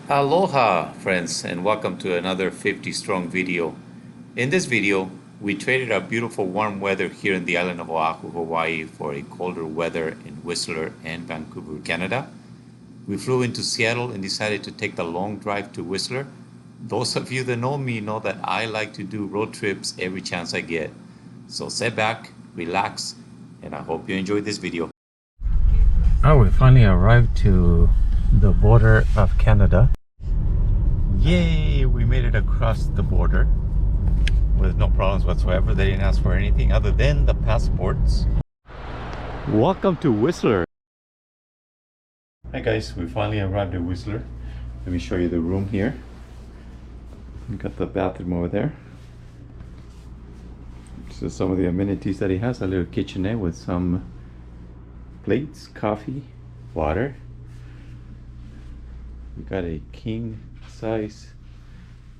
Aloha friends, and welcome to another 50 strong video. In this video, we traded our beautiful warm weather here in the island of Oahu, Hawaii for a colder weather in Whistler and Vancouver, Canada. We flew into Seattle and decided to take the long drive to Whistler. Those of you that know me know that I like to do road trips every chance I get. So sit back, relax, and I hope you enjoyed this video. Oh, we finally arrived to the border of Canada. Yay! We made it across the border with no problems whatsoever. They didn't ask for anything other than the passports. Welcome to Whistler. Hi guys, we finally arrived at Whistler. Let me show you the room here. We got the bathroom over there. This is some of the amenities that he has. A little kitchenette with some plates, coffee, water. We got a king size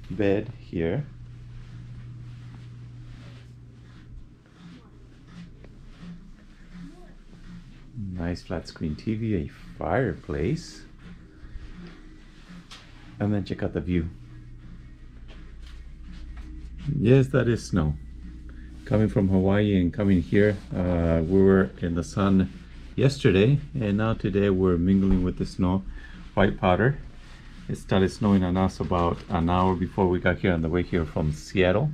bed here. Nice flat screen TV, a fireplace. And then check out the view. Yes, that is snow. Coming from Hawaii and coming here, we were in the sun yesterday, and now today we're mingling with the snow. White powder. It started snowing on us about an hour before we got here on the way here from Seattle.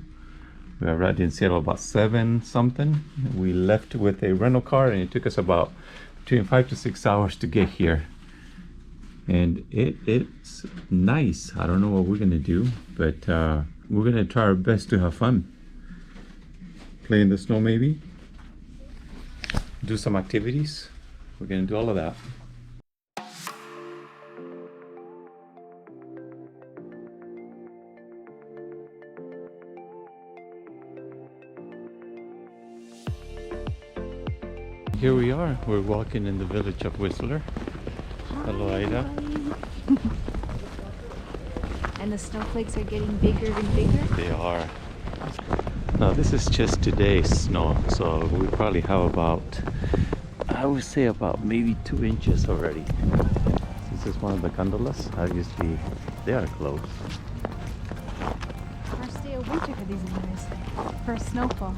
We arrived in Seattle about 7 something. We left with a rental car and it took us about between 5 to 6 hours to get here. And it's nice. I don't know what we're gonna do, but we're gonna try our best to have fun. Play in the snow maybe. Do some activities. We're gonna do all of that. Here we are. We're walking in the village of Whistler. Hello, Aida. And the snowflakes are getting bigger and bigger. They are. Now this is just today's snow, so we probably have about, I would say about maybe 2 inches already. This is one of the gondolas. Obviously, they are closed. First day of winter for these guys. First snowfall.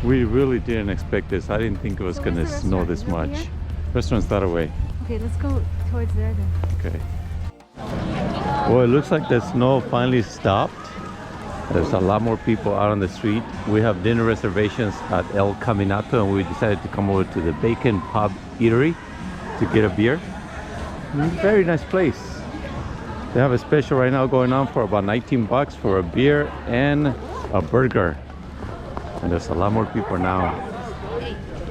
We really didn't expect this. I didn't think it was going to snow this much. Here? Restaurant's that away. Okay, let's go towards there then. Okay. Well, it looks like the snow finally stopped. There's a lot more people out on the street. We have dinner reservations at El Caminato, and we decided to come over to the Bacon Pub Eatery to get a beer. Very nice place. They have a special right now going on for about 19 bucks for a beer and a burger. And there's a lot more people now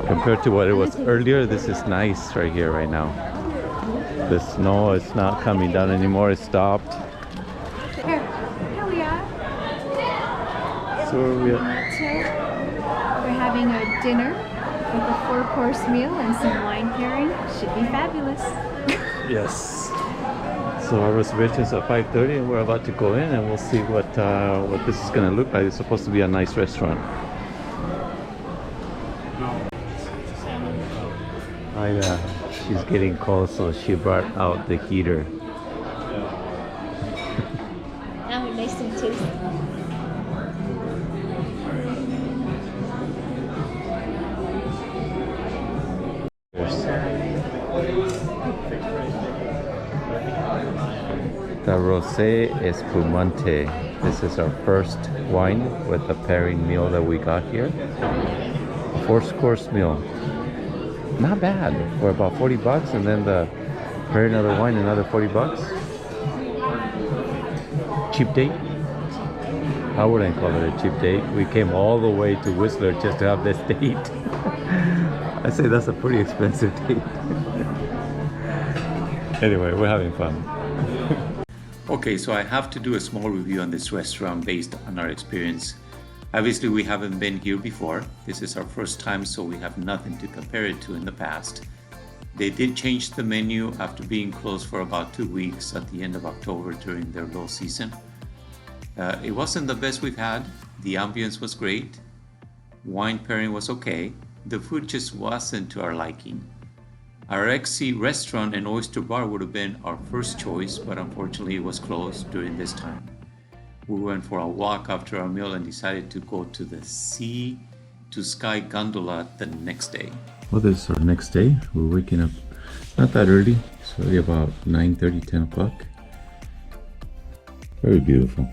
compared to what it was earlier. This is nice right here right now. The snow is not coming down anymore. It stopped. Here we are. So we're having a dinner with a 4-course meal and some wine pairing. Should be fabulous. Yes. So our reservation's at 5:30, and we're about to go in, and we'll see what this is going to look like. It's supposed to be a nice restaurant. She's getting cold, so she brought out the heater. Now we're nice and tasty. The Rosé Espumante. This is our first wine with the pairing meal that we got here. 4-course meal. Not bad for about 40 bucks, and then the pair another wine, another 40 bucks. Cheap date? I wouldn't call it a cheap date. We came all the way to Whistler just to have this date. I say that's a pretty expensive date. Anyway, we're having fun. Okay, so I have to do a small review on this restaurant based on our experience. Obviously, we haven't been here before. This is our first time, so we have nothing to compare it to in the past. They did change the menu after being closed for about 2 weeks at the end of October during their low season. It wasn't the best we've had. The ambience was great. Wine pairing was okay. The food just wasn't to our liking. Our XC restaurant and oyster bar would have been our first choice, but unfortunately it was closed during this time. We went for a walk after our meal and decided to go to the Sea to Sky gondola the next day. Well, this is our next day. We're waking up not that early. It's really about 9:30, 10 o'clock. Very beautiful.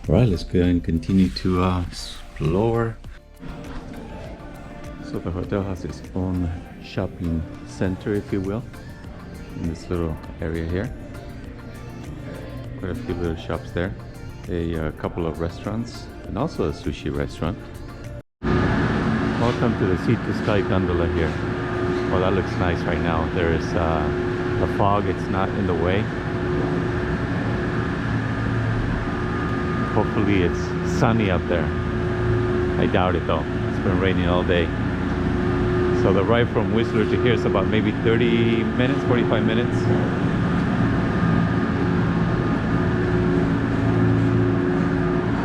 All right, let's go and continue to explore. So the hotel has its own shopping center, if you will, in this little area here. Quite a few little shops there. A couple of restaurants and also a sushi restaurant. Welcome to the Sea to Sky gondola here. Well, that looks nice right now. There's the fog, it's not in the way. Hopefully it's sunny up there. I doubt it though. It's been raining all day. So the ride from Whistler to here is about maybe 30 minutes, 45 minutes.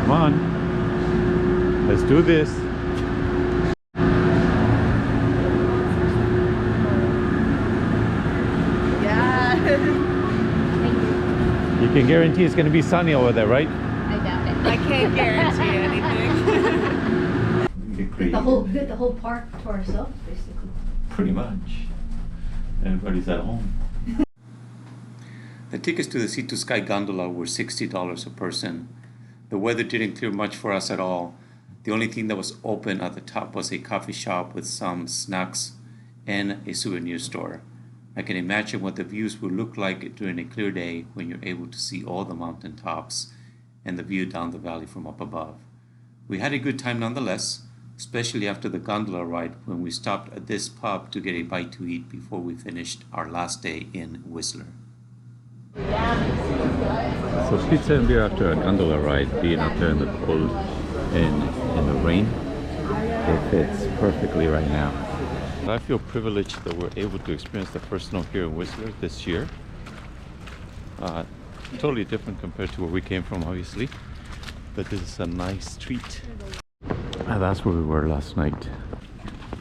Come on, let's do this. Yeah. You can guarantee it's going to be sunny over there, right? I doubt it. I can't guarantee anything. Get the whole park to ourselves, basically. Pretty much. Everybody's at home. The tickets to the Sea to Sky gondola were $60 a person. The weather didn't clear much for us at all. The only thing that was open at the top was a coffee shop with some snacks and a souvenir store. I can imagine what the views would look like during a clear day when you're able to see all the mountain tops and the view down the valley from up above. We had a good time nonetheless, especially after the gondola ride when we stopped at this pub to get a bite to eat before we finished our last day in Whistler. So pizza and beer after a gondola ride, being out there in the cold and in the rain, it fits perfectly right now. I feel privileged that we're able to experience the first snow here in Whistler this year. Totally different compared to where we came from, obviously, but this is a nice treat. That's where we were last night.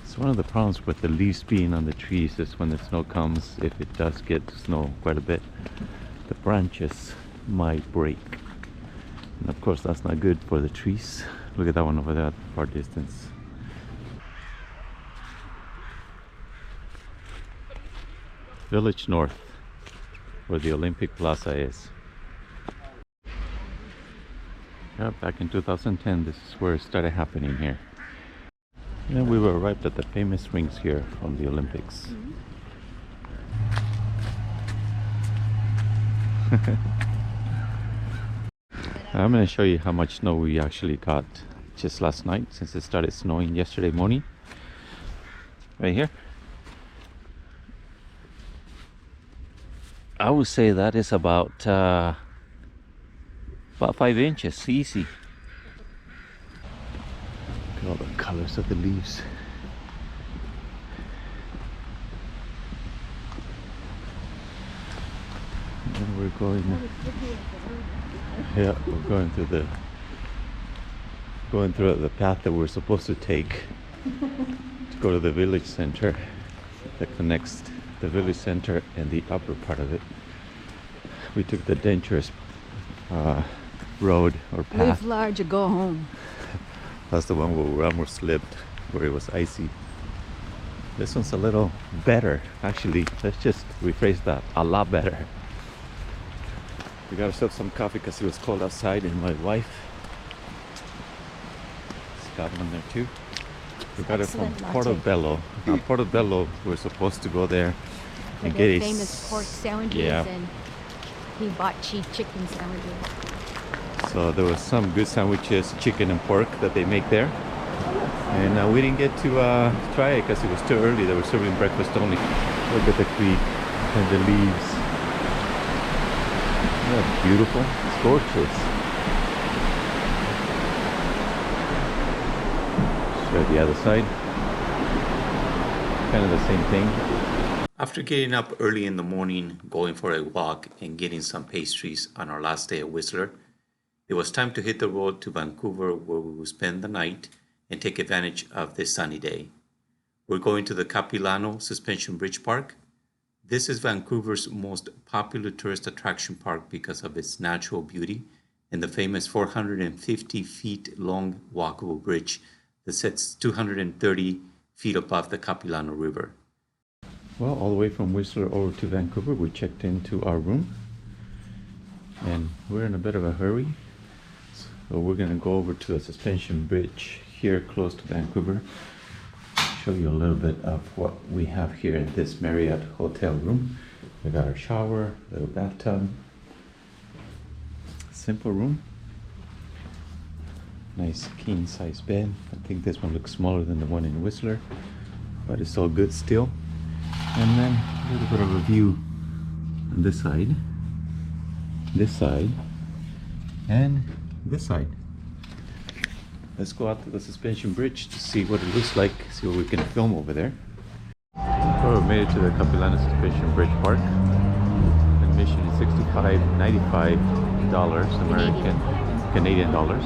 So one of the problems with the leaves being on the trees is when the snow comes, if it does get snow quite a bit, the branches might break. And of course that's not good for the trees. Look at that one over there at far distance. Village North, where the Olympic Plaza is. Yeah, back in 2010, this is where it started happening here. And we were arrived at the famous rings here from the Olympics. I'm going to show you how much snow we actually got just last night, since it started snowing yesterday morning. Right here. I would say that is about 5 inches, easy. Look at all the colors of the leaves. And we're going, yeah, we're going through the path that we're supposed to take to go to the village center that connects the village center and the upper part of it. We took the dangerous road or path. Live large or go home. That's the one where we almost slipped, where it was icy. This one's a little better, actually. Let's just rephrase that, a lot better. We got ourselves some coffee because it was cold outside, and my wife got one there too. We got it from Portobello. Now Portobello, we're supposed to go there and get a famous pork sandwiches, and he bought cheap chicken sandwiches. So there was some good sandwiches, chicken and pork, that they make there. And we didn't get to try it because it was too early. They were serving breakfast only. Look at the creek and the leaves. Isn't that beautiful? It's gorgeous. Show the other side. Kind of the same thing. After getting up early in the morning, going for a walk, and getting some pastries on our last day at Whistler, it was time to hit the road to Vancouver, where we will spend the night and take advantage of this sunny day. We're going to the Capilano Suspension Bridge Park. This is Vancouver's most popular tourist attraction park because of its natural beauty and the famous 450 feet long walkable bridge that sits 230 feet above the Capilano River. Well, all the way from Whistler over to Vancouver, we checked into our room and we're in a bit of a hurry. So we're going to go over to a suspension bridge here close to Vancouver. Show you a little bit of what we have here in this Marriott hotel room. We got our shower, little bathtub, simple room, nice king size bed. I think this one looks smaller than the one in Whistler, but it's all good still. And then a little bit of a view on this side, and this side. Let's go out to the suspension bridge to see what it looks like, see what we can film over there. So we made it to the Capilano Suspension Bridge Park. Admission is $65.95 Canadian dollars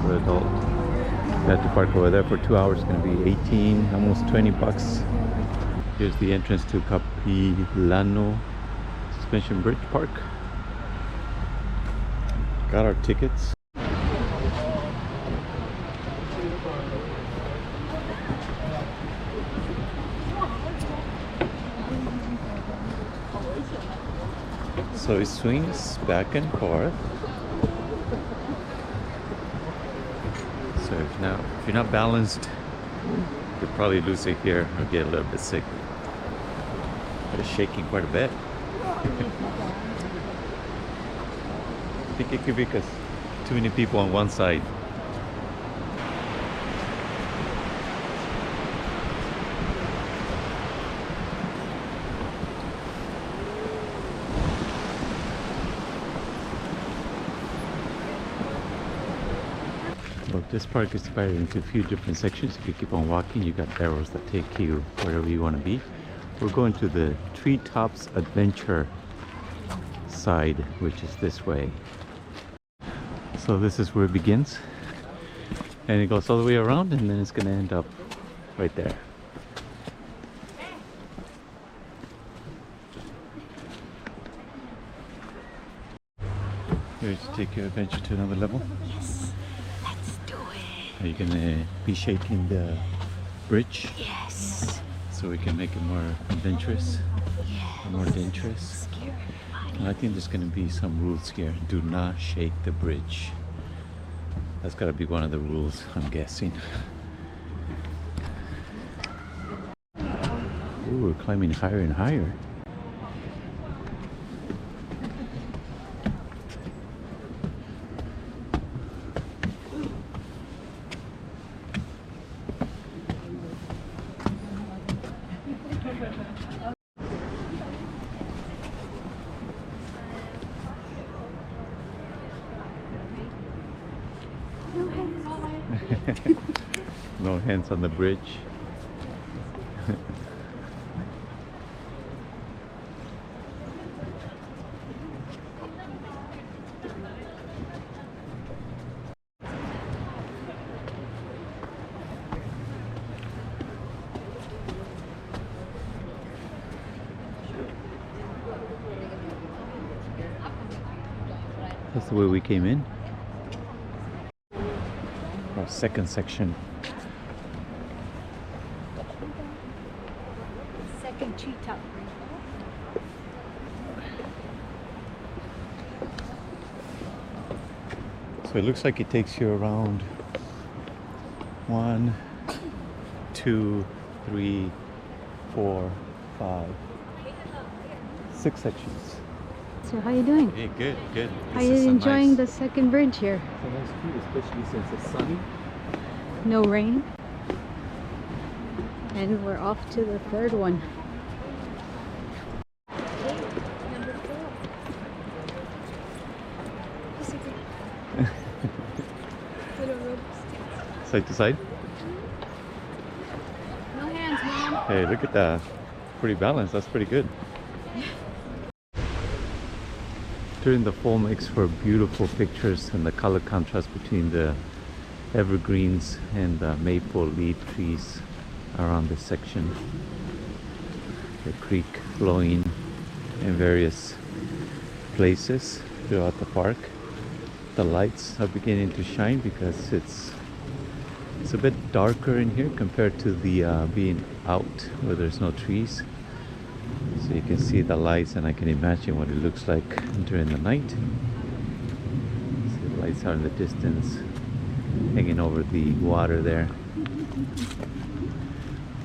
for adult. We have to park over there for 2 hours. It's going to be 18, almost 20 bucks. Here's the entrance to Capilano Suspension Bridge Park. Got our tickets. So it swings back and forth. So if you're not balanced, you'll probably lose it here or get a little bit sick. But it's shaking quite a bit. I think it could be because too many people on one side. Look, this park is divided into a few different sections. If you keep on walking, you got arrows that take you wherever you want to be. We're going to the Treetops Adventure side, which is this way. So this is where it begins, and it goes all the way around, and then it's going to end up right there. Here to take your adventure to another level. Yes, let's do it. Are you going to be shaking the bridge? Yes. So we can make it more adventurous, Yes. more dangerous. Scare everybody. And I think there's going to be some rules here. Do not shake the bridge. That's got to be one of the rules, I'm guessing. Ooh, we're climbing higher and higher. No hands on the bridge. That's the way we came in. Our second section. Second treetop. So it looks like it takes you around 1, 2, 3, 4, 5, 6 sections. So how you doing? Hey, good, good. How you enjoying the second bridge here? It's a nice view, especially since it's sunny. No rain. And we're off to the third one. Side to side. No hands, Mom. Hey, look at that. Pretty balanced. That's pretty good. During the fall makes for beautiful pictures, and the color contrast between the evergreens and the maple leaf trees around this section. The creek flowing in various places throughout the park. The lights are beginning to shine because it's a bit darker in here compared to the being out where there's no trees. So you can see the lights, and I can imagine what it looks like during the night. See the lights out in the distance, hanging over the water there.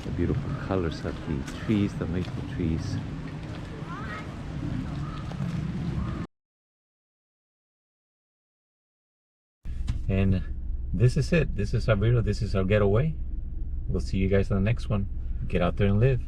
The beautiful colors of the trees, the maple trees. And this is it. This is our video. This is our getaway. We'll see you guys on the next one. Get out there and live.